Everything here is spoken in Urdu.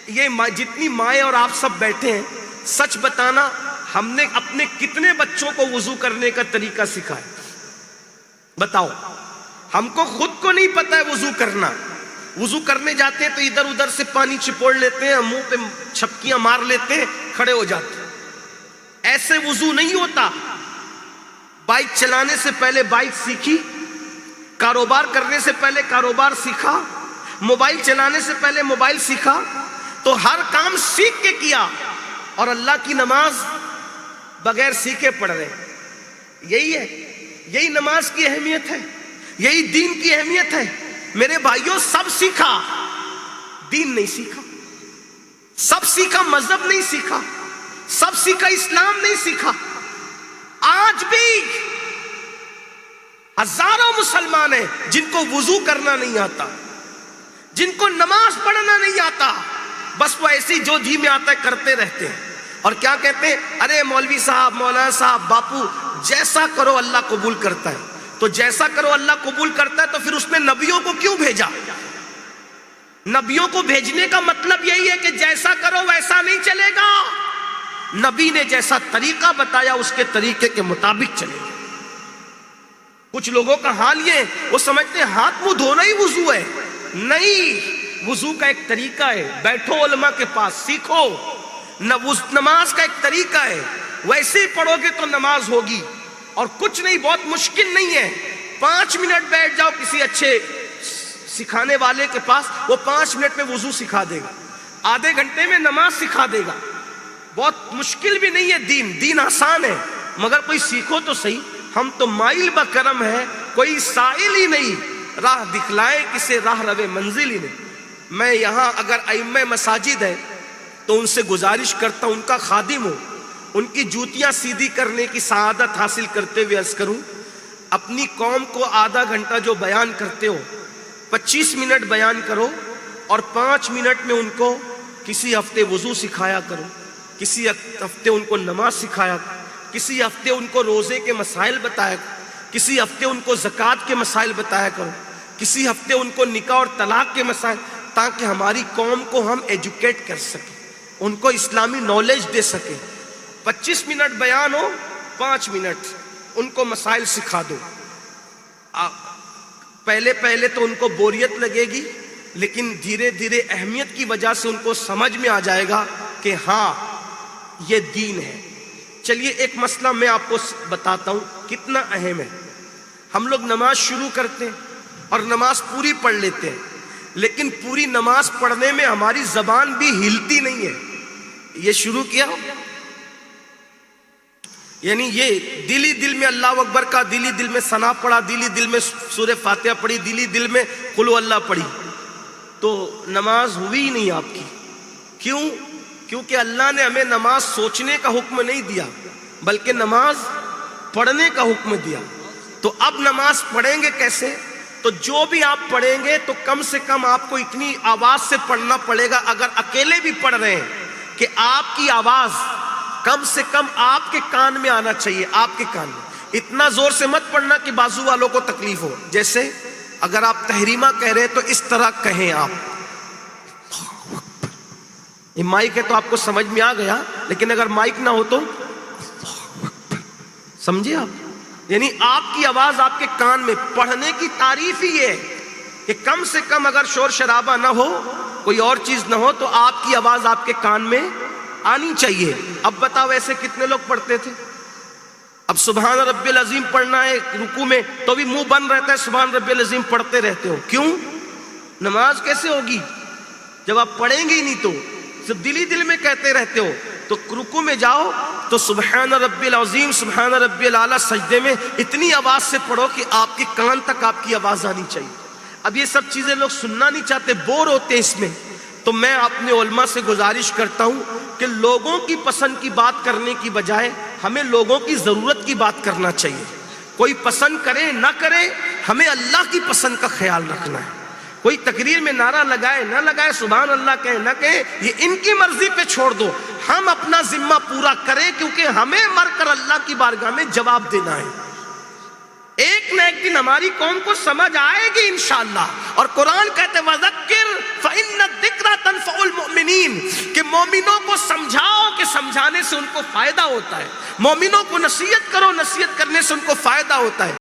یہ جتنی مائیں اور آپ سب بیٹھے ہیں، سچ بتانا ہم نے اپنے کتنے بچوں کو وضو کرنے کا طریقہ سکھایا؟ بتاؤ. ہم کو خود کو نہیں پتا ہے وضو کرنا. وضو کرنے جاتے ہیں تو ادھر ادھر سے پانی چپوڑ لیتے ہیں، منہ پہ چھپکیاں مار لیتے ہیں، کھڑے ہو جاتے ہیں. ایسے وضو نہیں ہوتا. بائک چلانے سے پہلے بائک سیکھی، کاروبار کرنے سے پہلے کاروبار سیکھا، موبائل چلانے سے پہلے موبائل سیکھا. تو ہر کام سیکھ کے کیا، اور اللہ کی نماز بغیر سیکھے پڑھ رہے. یہی ہے، یہی نماز کی اہمیت ہے، یہی دین کی اہمیت ہے. میرے بھائیوں، سب سیکھا، دین نہیں سیکھا. سب سیکھا، مذہب نہیں سیکھا. سب سیکھا، اسلام نہیں سیکھا. آج بھی ہزاروں مسلمان ہیں جن کو وضو کرنا نہیں آتا، جن کو نماز پڑھنا نہیں آتا. بس وہ ایسی جو جی میں آتا ہے کرتے رہتے ہیں. اور کیا کہتے ہیں؟ ارے مولوی صاحب، مولانا صاحب، باپو، جیسا کرو اللہ قبول کرتا ہے. تو جیسا کرو اللہ قبول کرتا ہے تو پھر اس نے نبیوں کو کیوں بھیجا؟ نبیوں کو بھیجنے کا مطلب یہی ہے کہ جیسا کرو ویسا نہیں چلے گا. نبی نے جیسا طریقہ بتایا اس کے طریقے کے مطابق چلے گا. کچھ لوگوں کا حال یہ، وہ سمجھتے ہیں ہاتھ منہ دھونا ہی وضو ہے. نہیں، وضو کا ایک طریقہ ہے. بیٹھو علماء کے پاس، سیکھو. نماز کا ایک طریقہ ہے، ویسے ہی پڑھو گے تو نماز ہوگی. اور کچھ نہیں، بہت مشکل نہیں ہے. 5 منٹ بیٹھ جاؤ کسی اچھے سکھانے والے کے پاس، وہ 5 منٹ میں وضو سکھا دے گا، آدھے گھنٹے میں نماز سکھا دے گا. بہت مشکل بھی نہیں ہے. دین آسان ہے، مگر کوئی سیکھو تو صحیح. ہم تو مائل بکرم ہے، کوئی سائل ہی نہیں، راہ دکھلائے کسے راہ روے منزل ہی نہیں. میں یہاں اگر ائمہ مساجد ہے تو ان سے گزارش کرتا ہوں، ان کا خادم ہوں، ان کی جوتیاں سیدھی کرنے کی سعادت حاصل کرتے ہوئے عرض کروں، اپنی قوم کو آدھا گھنٹہ جو بیان کرتے ہو، 25 منٹ بیان کرو، اور 5 منٹ میں ان کو کسی ہفتے وضو سکھایا کرو، کسی ہفتے ان کو نماز سکھایا کرو، کسی ہفتے ان کو روزے کے مسائل بتایا کرو، کسی ہفتے ان کو زکوٰۃ کے مسائل بتایا کرو، کسی ہفتے ان کو نکاح اور طلاق کے مسائل، تاکہ ہماری قوم کو ہم ایجوکیٹ کر سکیں، ان کو اسلامی نالج دے سکیں. 25 منٹ بیان ہو، 5 منٹ ان کو مسائل سکھا دو. پہلے تو ان کو بوریت لگے گی، لیکن دھیرے دھیرے اہمیت کی وجہ سے ان کو سمجھ میں آ جائے گا کہ ہاں یہ دین ہے. چلیے ایک مسئلہ میں آپ کو بتاتا ہوں کتنا اہم ہے. ہم لوگ نماز شروع کرتے ہیں اور نماز پوری پڑھ لیتے ہیں، لیکن پوری نماز پڑھنے میں ہماری زبان بھی ہلتی نہیں ہے. یہ شروع کیا، یعنی یہ دلی دل میں اللہ اکبر کا، دلی دل میں ثنا پڑھا، دلی دل میں سورہ فاتحہ پڑھی، دلی دل میں قل اللہ پڑھی، تو نماز ہوئی ہی نہیں آپ کی. کیوں؟ کیونکہ اللہ نے ہمیں نماز سوچنے کا حکم نہیں دیا، بلکہ نماز پڑھنے کا حکم دیا. تو اب نماز پڑھیں گے کیسے؟ تو جو بھی آپ پڑھیں گے تو کم سے کم آپ کو اتنی آواز سے پڑھنا پڑے گا، اگر اکیلے بھی پڑھ رہے ہیں، کہ آپ کی آواز کم سے کم آپ کے کان میں آنا چاہیے. آپ کے کان میں اتنا زور سے مت پڑھنا کہ بازو والوں کو تکلیف ہو. جیسے اگر آپ تحریمہ کہہ رہے ہیں تو اس طرح کہیں آپ. یہ مائک ہے تو آپ کو سمجھ میں آ گیا، لیکن اگر مائک نہ ہو تو سمجھے آپ، یعنی آپ کی آواز آپ کے کان میں. پڑھنے کی تعریف ہی یہ ہے کہ کم سے کم اگر شور شرابہ نہ ہو، کوئی اور چیز نہ ہو، تو آپ کی آواز آپ کے کان میں آنی چاہیے. اب بتاؤ ایسے کتنے لوگ پڑھتے تھے؟ اب سبحان ربی العظیم پڑھنا ہے رکوع میں تو بھی منہ بند رہتا ہے، سبحان ربی العظیم پڑھتے رہتے ہو. کیوں؟ نماز کیسے ہوگی جب آپ پڑھیں گے ہی نہیں؟ تو صرف دل ہی دل میں کہتے رہتے ہو. تو رکوع میں جاؤ تو سبحان ربی العظیم، سبحان ربی الاعلیٰ، سجدے میں اتنی آواز سے پڑھو کہ آپ کے کان تک آپ کی آواز آنی چاہیے. اب یہ سب چیزیں لوگ سننا نہیں چاہتے، بور ہوتے ہیں اس میں. تو میں اپنے علماء سے گزارش کرتا ہوں کہ لوگوں کی پسند کی بات کرنے کی بجائے ہمیں لوگوں کی ضرورت کی بات کرنا چاہیے. کوئی پسند کرے نہ کرے، ہمیں اللہ کی پسند کا خیال رکھنا ہے. کوئی تقریر میں نعرہ لگائے نہ لگائے، سبحان اللہ کہے نہ کہے، یہ ان کی مرضی پہ چھوڑ دو. ہم اپنا ذمہ پورا کریں، کیونکہ ہمیں مر کر اللہ کی بارگاہ میں جواب دینا ہے. ایک نہ ایک دن ہماری قوم کو سمجھ آئے گی انشاءاللہ. اور قرآن کہتے وَذَكِّرْ فإن الذکر تنفع المؤمنین، کہ مومنوں کو سمجھاؤ کہ سمجھانے سے ان کو فائدہ ہوتا ہے، مومنوں کو نصیحت کرو، نصیحت کرنے سے ان کو فائدہ ہوتا ہے۔